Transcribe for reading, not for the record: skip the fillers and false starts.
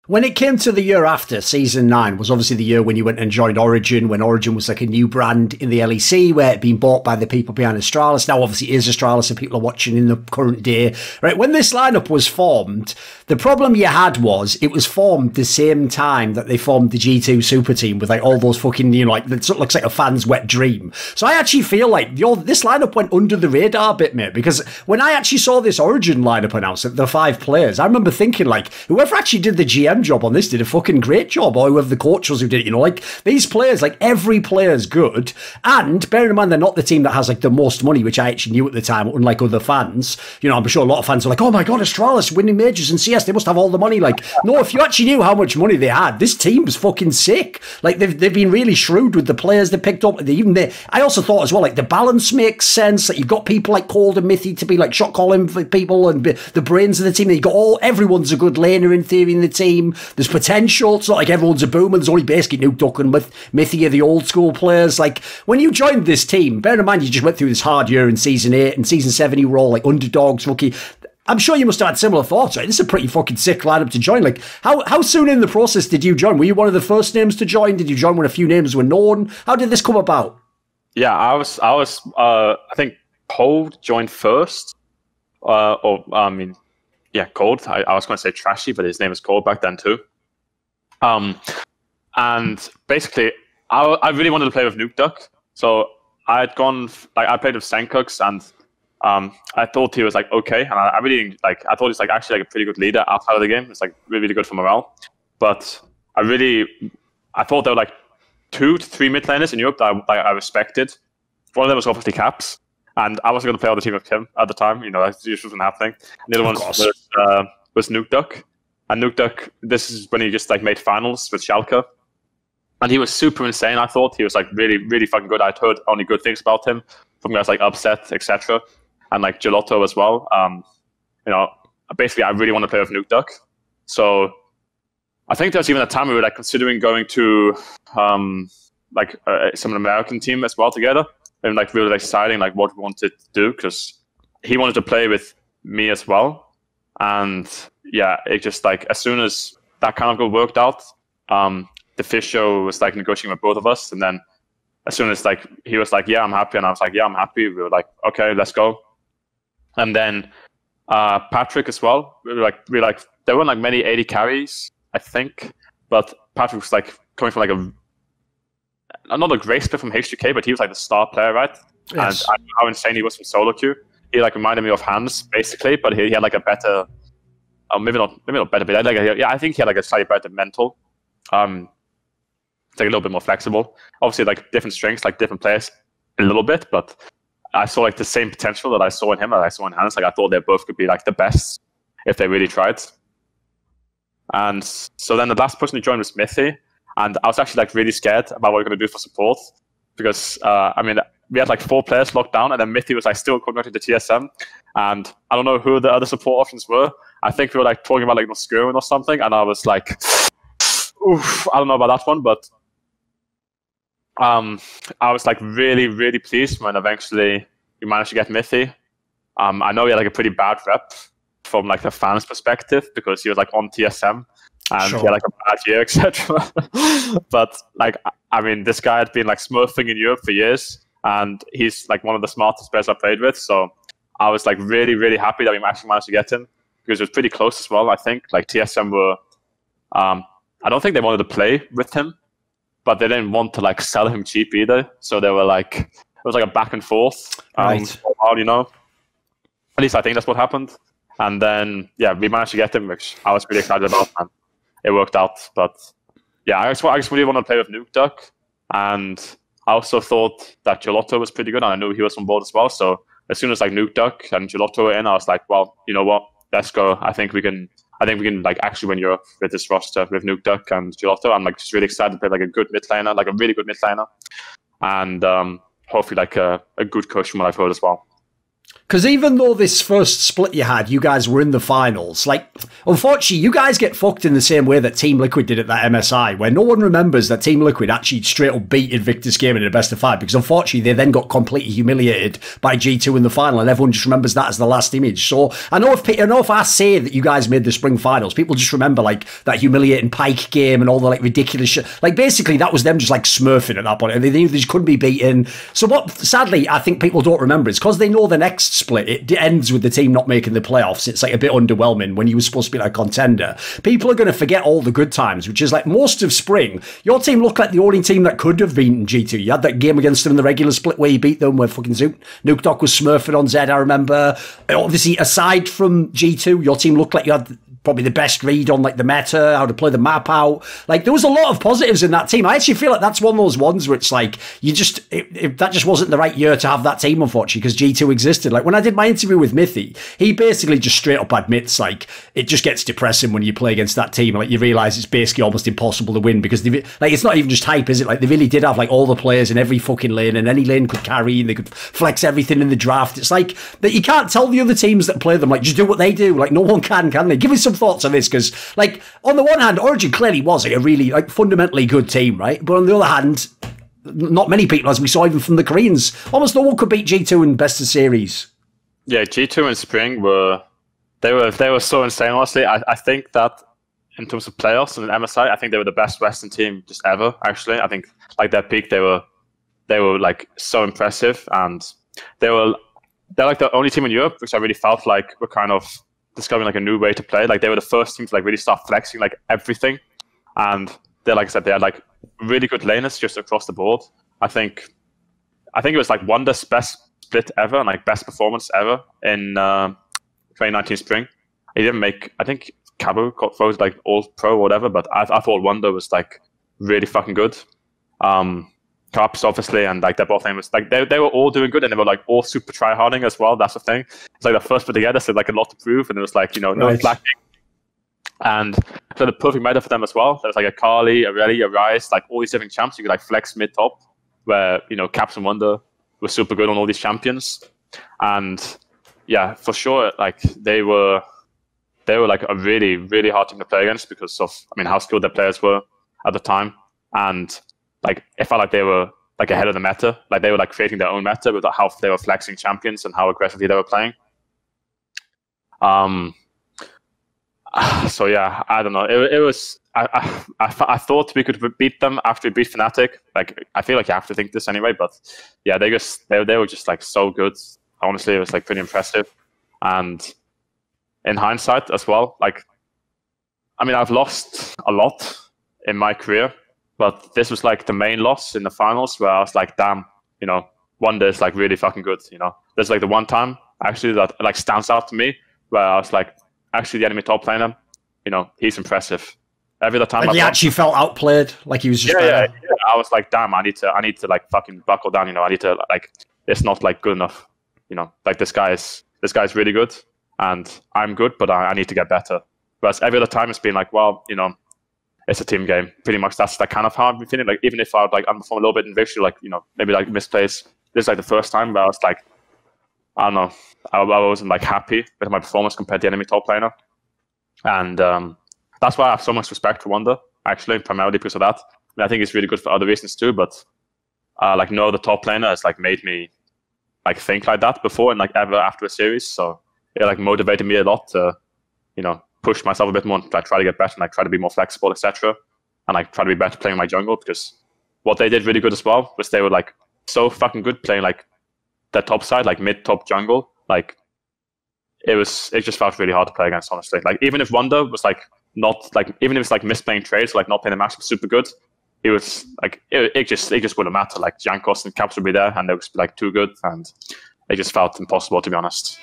When it came to the year after, Season 9 was obviously the year when you went and joined Origen, when Origen was like a new brand in the LEC, where it had been bought by the people behind Astralis. Now, obviously, it is Astralis and people are watching in the current day. Right? When this lineup was formed, the problem you had was it was formed the same time that they formed the G2 Super Team with like all those fucking, you know, like, it looks like a fan's wet dream. So I actually feel like this lineup went under the radar a bit, mate, because when I actually saw this Origen lineup announced, the 5 players, I remember thinking, like, whoever actually did the GM job on this did a fucking great job, or whoever the coach was who did it, you know, like, these players, like, every player's good, and bearing in mind they're not the team that has, like, the most money, which I actually knew at the time, unlike other fans, you know, I'm sure a lot of fans are like, oh my god, Astralis winning majors in CS, they must have all the money, like, no, if you actually knew how much money they had, this team was fucking sick, like, they've been really shrewd with the players they picked up, I also thought as well, like, the balance makes sense, like, you've got people like Cold and Mithy to be, like, shot calling for people, and the brains of the team, you've got everyone's a good laner in theory in the team, there's potential. It's not like everyone's a boomer. There's only basically Nuke Duck and Mithy are the old school players. Like, when you joined this team, bear in mind you just went through this hard year in Season 8 and Season 7 you were all like underdogs, rookie. I'm sure you must have had similar thoughts, right? This is a pretty fucking sick lineup to join. Like, how soon in the process did you join? Were you one of the first names to join? Did you join when a few names were known? How did this come about? Yeah, I think Cold joined first. Yeah, Cold. I was going to say Trashy, but his name was Cold back then too. And basically, I really wanted to play with Nuke Duck, so I had gone, like, I played with Sankux, and I thought he was like okay, and I really like, I thought he's like actually like a pretty good leader outside of the game. It's like really, really good for morale. But I thought there were like 2 to 3 mid laners in Europe that I respected. One of them was obviously Caps, and I wasn't going to play on the team with him at the time. You know, that usually wasn't happening. And the other one was Nuke Duck. And Nuke Duck, this is when he just like made finals with Schalke. And he was super insane, I thought. He was like really, really fucking good. I'd heard only good things about him from guys like Upset, etc. And like Gelato as well. You know, basically I really want to play with Nuke Duck. So I think there was even a time we were like considering going to some American team as well together. And like really deciding like what we wanted to do, because he wanted to play with me as well. And yeah, it just like, as soon as that kind of got worked out, the Fish Show was like negotiating with both of us. And then as soon as like, he was like, yeah, I'm happy. And I was like, yeah, I'm happy. We were like, okay, let's go. And then Patrick as well. We were like, there weren't like many 80 carries, I think. But Patrick was like coming from like not a great split from H2K, but he was like the star player, right? Yes. And I know how insane he was from solo queue. He like reminded me of Hans basically, but he had like a better, maybe not better, but I think he had like a slightly better mental. It's like a little bit more flexible. Obviously, like different strengths, like different players, a little bit, but I saw like the same potential that I saw in him that I saw in Hans. Like I thought they both could be like the best if they really tried. And so then the last person who joined was Mithy, and I was actually like really scared about what we were going to do for support, because I mean, we had like 4 players locked down, and then Mithy was like still conducting the TSM, and I don't know who the other support options were. I think we were like talking about like Noskurin or something, and I was like, oof, I don't know about that one, but I was like really, really pleased when eventually we managed to get Mithy. I know he had like a pretty bad rep from like the fans' perspective, because he was like on TSM and he had like a bad year, etc. But like, I mean, this guy had been like smurfing in Europe for years, and he's like one of the smartest players I played with. So I was like really, really happy that we actually managed to get him, because it was pretty close as well. I think like TSM were, I don't think they wanted to play with him, but they didn't want to like sell him cheap either. So they were like, it was like a back and forth, right. For a while, you know. At least I think that's what happened. And then yeah, we managed to get him, which I was pretty excited about, and it worked out. But yeah, I just really wanted to play with Nuke Duck, and I also thought that Gelato was pretty good, and I knew he was on board as well. So as soon as like Nuke Duck and Gelato were in, I was like, well, you know what? Let's go. I think we can like actually win Europe with this roster with Nuke Duck and Gelato. I'm like just really excited to play like a good mid laner, like a really good mid laner, and hopefully like a good coach from what I've heard as well. Because even though this first split you had, you guys were in the finals, like, unfortunately, you guys get fucked in the same way that Team Liquid did at that MSI, where no one remembers that Team Liquid actually straight up beat Invictus Gaming in a best of 5, because unfortunately, they then got completely humiliated by G2 in the final, and everyone just remembers that as the last image. So I know if I say that you guys made the spring finals, people just remember, like, that humiliating Pike game and all the, like, ridiculous shit. Like, basically, that was them just, like, smurfing at that point, and they knew they just couldn't be beaten. So what, sadly, I think people don't remember is because they know the next split, it ends with the team not making the playoffs. It's like a bit underwhelming when you were supposed to be like a contender. People are going to forget all the good times, which is like most of spring. Your team looked like the only team that could have beaten G2. You had that game against them in the regular split where you beat them, where fucking Nukedoc was smurfing on Zed, I remember. Obviously, aside from G2, your team looked like you had probably the best read on like the meta, how to play the map out. Like there was a lot of positives in that team. I actually feel like that's one of those ones where it's like you just that just wasn't the right year to have that team, unfortunately, because G2 existed. Like when I did my interview with Mithy, he basically just straight up admits like it just gets depressing when you play against that team. Like you realise it's basically almost impossible to win because like it's not even just hype, is it? Like they really did have like all the players in every fucking lane, and any lane could carry, and they could flex everything in the draft. It's like that you can't tell the other teams that play them like just do what they do. Like no one can they? Give me some thoughts on this, because like on the one hand, Origen clearly was like a really like fundamentally good team, right? But on the other hand, not many people, as we saw even from the Koreans, almost no one could beat G2 in best of series. Yeah, G2 and Spring were so insane. Honestly, I think that in terms of playoffs and MSI, I think they were the best Western team just ever. Actually, I think like their peak, they were like so impressive, and they're like the only team in Europe which I really felt like were kind of discovering like a new way to play. Like they were the first team to like really start flexing like everything, and they're like I said, they had like really good laners just across the board. I think it was like Wonder's best split ever and like best performance ever in 2019 spring. He didn't make, I think Cabo got voted like all pro or whatever, but I thought Wonder was like really fucking good. Caps obviously, and like their bot lane was like they were all doing good, and they were like all super try harding as well. That's the thing. It's like the first put together, so like a lot to prove, and it was like no lacking. And so the perfect meta for them as well. There was like a Carly, a Relly, a Ryze, like all these different champs you could like flex mid top, where Caps and Wonder were super good on all these champions. And yeah, for sure, like they were like a really, really hard team to play against because of how skilled their players were at the time. And like it felt like they were like ahead of the meta. Like they were like creating their own meta with how they were flexing champions and how aggressively they were playing. So yeah, I don't know. It was I thought we could beat them after we beat Fnatic. Like I feel like you have to think this anyway, but yeah, they were just like so good. Honestly, it was like pretty impressive. And in hindsight as well, like I've lost a lot in my career, but this was like the main loss in the finals where I was like, damn, Wonder is like really fucking good. There's like the one time actually that like stands out to me where I was like, actually the enemy top laner, he's impressive. Every other time like he actually felt outplayed, like he was just yeah. I was like, damn, I need to like fucking buckle down. I need to like, it's not like good enough. Like this guy is really good, and I'm good, but I need to get better. Whereas every other time it's been like, well, it's a team game. Pretty much that's like kind of how I'm feeling. Like even if I would like underperform a little bit in victory, like maybe like misplays. This is like the first time where I was like, I don't know, I wasn't like happy with my performance compared to the enemy top laner, and that's why I have so much respect for Wonder. Actually, primarily because of that. I think it's really good for other reasons too. But like no other top laner has like made me like think like that before and like ever after a series. So it like motivated me a lot to push myself a bit more and like try to get better and like try to be more flexible, etc. And like try to be better playing my jungle, because what they did really good as well was they were like so fucking good playing like their top side, like mid top jungle. Like it just felt really hard to play against, honestly. Like even if Wonder was like not like, even if it's like misplaying trades, like not playing the match super good, it was like it just wouldn't matter. Like Jankos and Caps would be there and they would be like too good, and it just felt impossible, to be honest.